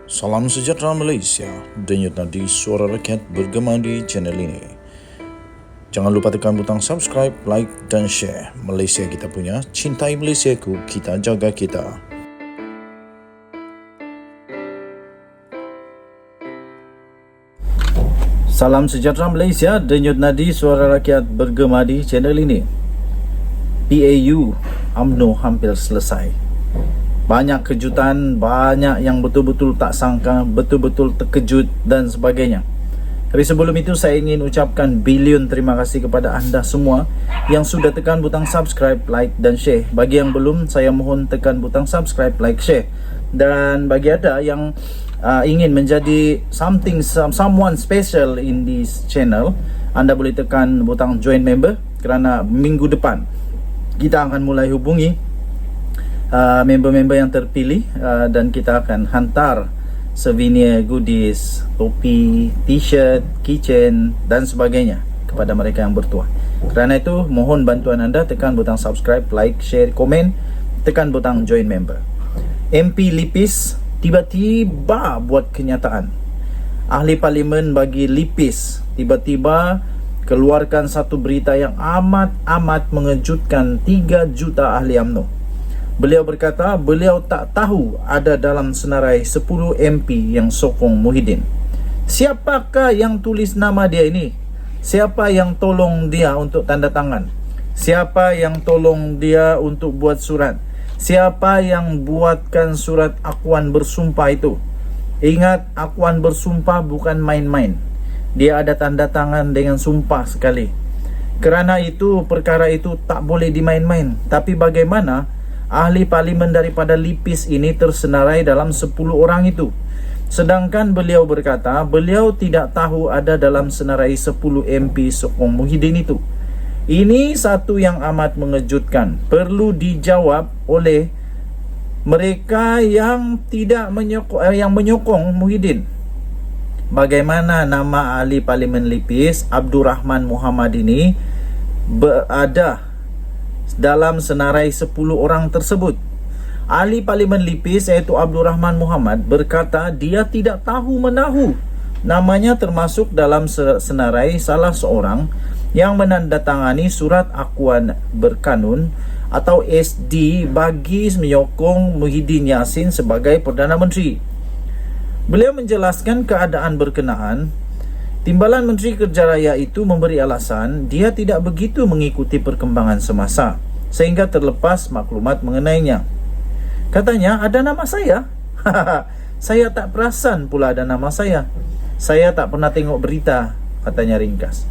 Salam sejahtera Malaysia, denyut nadi suara rakyat bergema di channel ini. Jangan lupa tekan butang subscribe, like dan share. Malaysia kita punya, cintai Malaysiaku, kita jaga kita. Salam sejahtera Malaysia, denyut nadi suara rakyat bergema di channel ini. PAU UMNO hampir selesai. Banyak kejutan, banyak yang betul-betul tak sangka, betul-betul terkejut dan sebagainya. Tapi sebelum itu saya ingin ucapkan bilion terima kasih kepada anda semua yang sudah tekan butang subscribe, like dan share. Bagi yang belum, saya mohon tekan butang subscribe, like, share. Dan bagi anda yang ingin menjadi someone special in this channel, anda boleh tekan butang join member, kerana minggu depan kita akan mulai hubungi member-member yang terpilih dan kita akan hantar souvenir, goodies, topi, t-shirt, keychain dan sebagainya kepada mereka yang bertuah. Kerana itu mohon bantuan anda, tekan butang subscribe, like, share, komen, tekan butang join member. MP Lipis tiba-tiba buat kenyataan. Ahli Parlimen bagi Lipis tiba-tiba keluarkan satu berita yang amat mengejutkan 3 juta ahli UMNO. Beliau berkata beliau tak tahu ada dalam senarai 10 MP yang sokong Muhyiddin. Siapakah yang tulis nama dia ini? Siapa yang tolong dia untuk tanda tangan? Siapa yang tolong dia untuk buat surat? Siapa yang buatkan surat akuan bersumpah itu? Ingat, akuan bersumpah bukan main-main. Dia ada tanda tangan dengan sumpah sekali. Kerana itu, perkara itu tak boleh dimain-main. Tapi bagaimana ahli parlimen daripada Lipis ini tersenarai dalam 10 orang itu, sedangkan beliau berkata beliau tidak tahu ada dalam senarai 10 MP sokong Muhyiddin itu? Ini satu yang amat mengejutkan, perlu dijawab oleh mereka yang tidak menyokong Muhyiddin. Bagaimana nama ahli parlimen Lipis Abdul Rahman Muhammad ini berada dalam senarai 10 orang tersebut? Ahli Parlimen Lipis iaitu Abdul Rahman Muhammad berkata dia tidak tahu menahu namanya termasuk dalam senarai salah seorang yang menandatangani surat akuan berkanun atau SD bagi menyokong Muhyiddin Yassin sebagai Perdana Menteri. Beliau menjelaskan keadaan berkenaan. Timbalan Menteri Kerja Raya itu memberi alasan dia tidak begitu mengikuti perkembangan semasa sehingga terlepas maklumat mengenainya. Katanya ada nama saya. Saya tak perasan pula ada nama saya. Saya tak pernah tengok berita, katanya ringkas.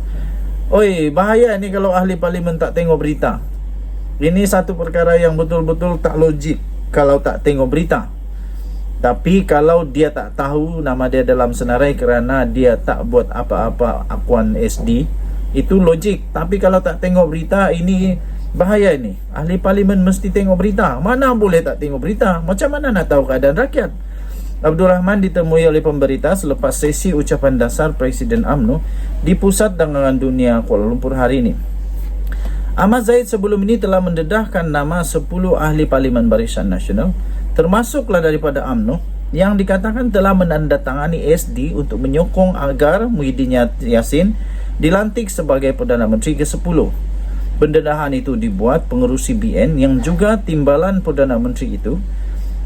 Oi, bahaya ni kalau ahli parlimen tak tengok berita. Ini satu perkara yang betul-betul tak logik kalau tak tengok berita. Tapi kalau dia tak tahu nama dia dalam senarai kerana dia tak buat apa-apa akuan SD, itu logik. Tapi kalau tak tengok berita, ini bahaya ini. Ahli parlimen mesti tengok berita. Mana boleh tak tengok berita? Macam mana nak tahu keadaan rakyat? Abdul Rahman ditemui oleh pemberita selepas sesi ucapan dasar Presiden UMNO di Pusat Dagangan Dunia Kuala Lumpur hari ini. Ahmad Zahid sebelum ini telah mendedahkan nama 10 ahli parlimen Barisan Nasional, termasuklah daripada UMNO, yang dikatakan telah menandatangani SD untuk menyokong agar Muhyiddin Yassin dilantik sebagai Perdana Menteri ke-10. Pendedahan itu dibuat pengerusi BN yang juga timbalan Perdana Menteri itu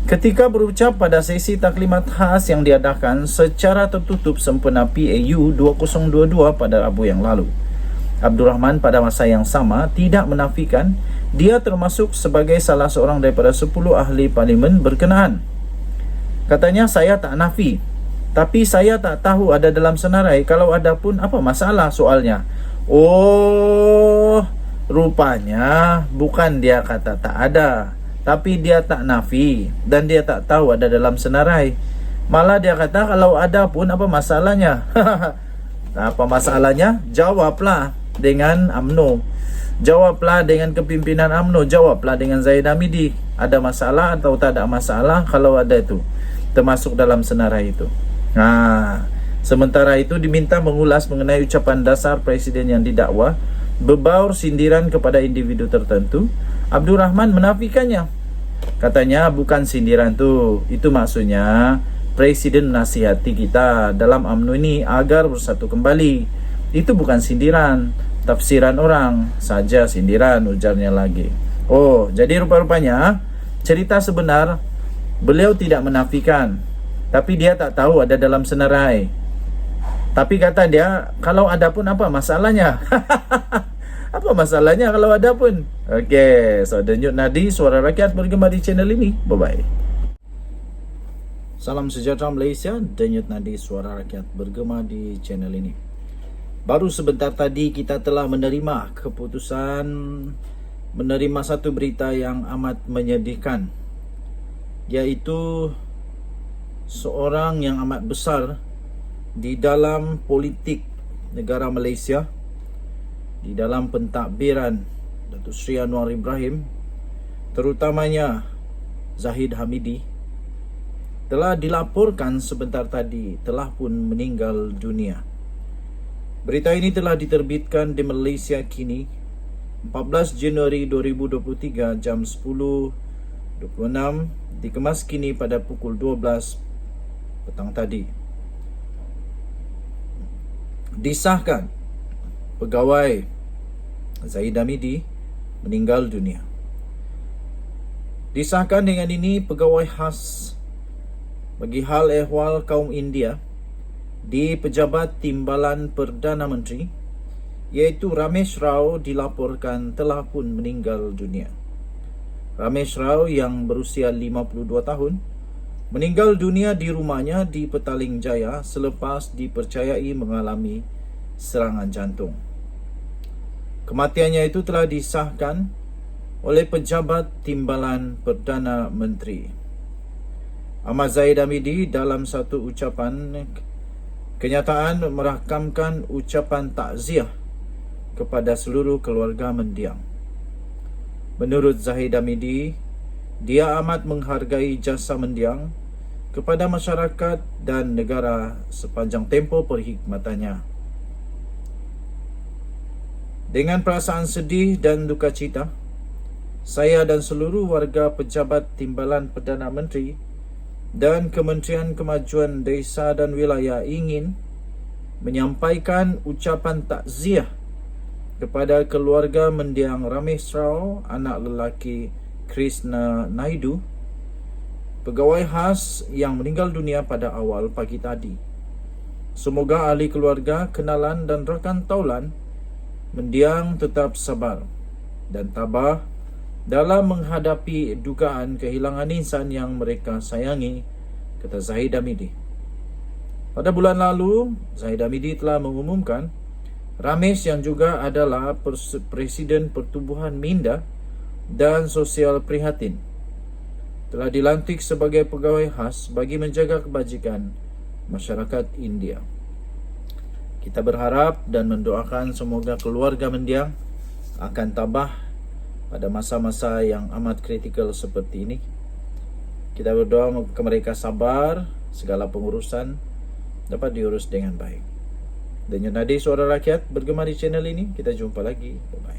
ketika berucap pada sesi taklimat khas yang diadakan secara tertutup sempena PAU 2022 pada Rabu yang lalu. Abdul Rahman pada masa yang sama tidak menafikan dia termasuk sebagai salah seorang daripada 10 ahli parlimen berkenaan. Katanya, saya tak nafi, tapi saya tak tahu ada dalam senarai. Kalau ada pun apa masalah soalnya? Oh, rupanya bukan dia kata tak ada, tapi dia tak nafi dan dia tak tahu ada dalam senarai. Malah dia kata kalau ada pun apa masalahnya? Apa masalahnya? Jawablah dengan UMNO. Jawablah dengan kepimpinan UMNO. Jawablah dengan Zahid Hamidi. Ada masalah atau tak ada masalah kalau ada itu, termasuk dalam senarai itu. Sementara itu diminta mengulas mengenai ucapan dasar Presiden yang didakwa berbaur sindiran kepada individu tertentu. Abdul Rahman menafikannya. Katanya bukan sindiran tu, itu maksudnya Presiden nasihati kita dalam UMNO ini agar bersatu kembali. Itu bukan sindiran, tafsiran orang saja sindiran, ujarnya lagi. Oh, jadi rupa-rupanya cerita sebenar beliau tidak menafikan, tapi dia tak tahu ada dalam senarai. Tapi kata dia, kalau ada pun apa masalahnya? Apa masalahnya kalau ada pun? Okey, so Denyut Nadi Suara Rakyat bergema di channel ini. Bye-bye. Salam sejahtera Malaysia, Denyut Nadi Suara Rakyat bergema di channel ini. Baru sebentar tadi kita telah menerima keputusan, menerima satu berita yang amat menyedihkan, iaitu seorang yang amat besar di dalam politik negara Malaysia, di dalam pentadbiran Datuk Seri Anwar Ibrahim, terutamanya Zahid Hamidi, telah dilaporkan sebentar tadi telah pun meninggal dunia. Berita ini telah diterbitkan di Malaysia Kini 14 Januari 2023 jam 10.26, dikemas kini pada pukul 12 petang tadi. Disahkan pegawai Zahid Hamidi meninggal dunia. Disahkan dengan ini pegawai khas bagi hal ehwal kaum India di Pejabat Timbalan Perdana Menteri, iaitu Ramesh Rao, dilaporkan telah pun meninggal dunia. Ramesh Rao yang berusia 52 tahun meninggal dunia di rumahnya di Petaling Jaya selepas dipercayai mengalami serangan jantung. Kematiannya itu telah disahkan oleh Pejabat Timbalan Perdana Menteri. Ahmad Zahid Hamidi dalam satu ucapan kenyataan merakamkan ucapan takziah kepada seluruh keluarga mendiang. Menurut Zahid Hamidi, dia amat menghargai jasa mendiang kepada masyarakat dan negara sepanjang tempoh perkhidmatannya. Dengan perasaan sedih dan duka cita, saya dan seluruh warga Pejabat Timbalan Perdana Menteri dan Kementerian Kemajuan Desa dan Wilayah ingin menyampaikan ucapan takziah kepada keluarga mendiang Ramesh Rao, anak lelaki Krishna Naidu, pegawai khas yang meninggal dunia pada awal pagi tadi. Semoga ahli keluarga, kenalan dan rakan taulan mendiang tetap sabar dan tabah dalam menghadapi dugaan kehilangan insan yang mereka sayangi, kata Zahid Hamidi. Pada bulan lalu, Zahid Hamidi telah mengumumkan Ramesh yang juga adalah Presiden Pertubuhan Minda dan Sosial Prihatin telah dilantik sebagai pegawai khas bagi menjaga kebajikan masyarakat India. Kita berharap dan mendoakan semoga keluarga mendiang akan tabah pada masa-masa yang amat kritikal seperti ini. Kita berdoa ke mereka sabar, segala pengurusan dapat diurus dengan baik. Denyut Nadi Suara Rakyat bergema di channel ini. Kita jumpa lagi. Bye-bye.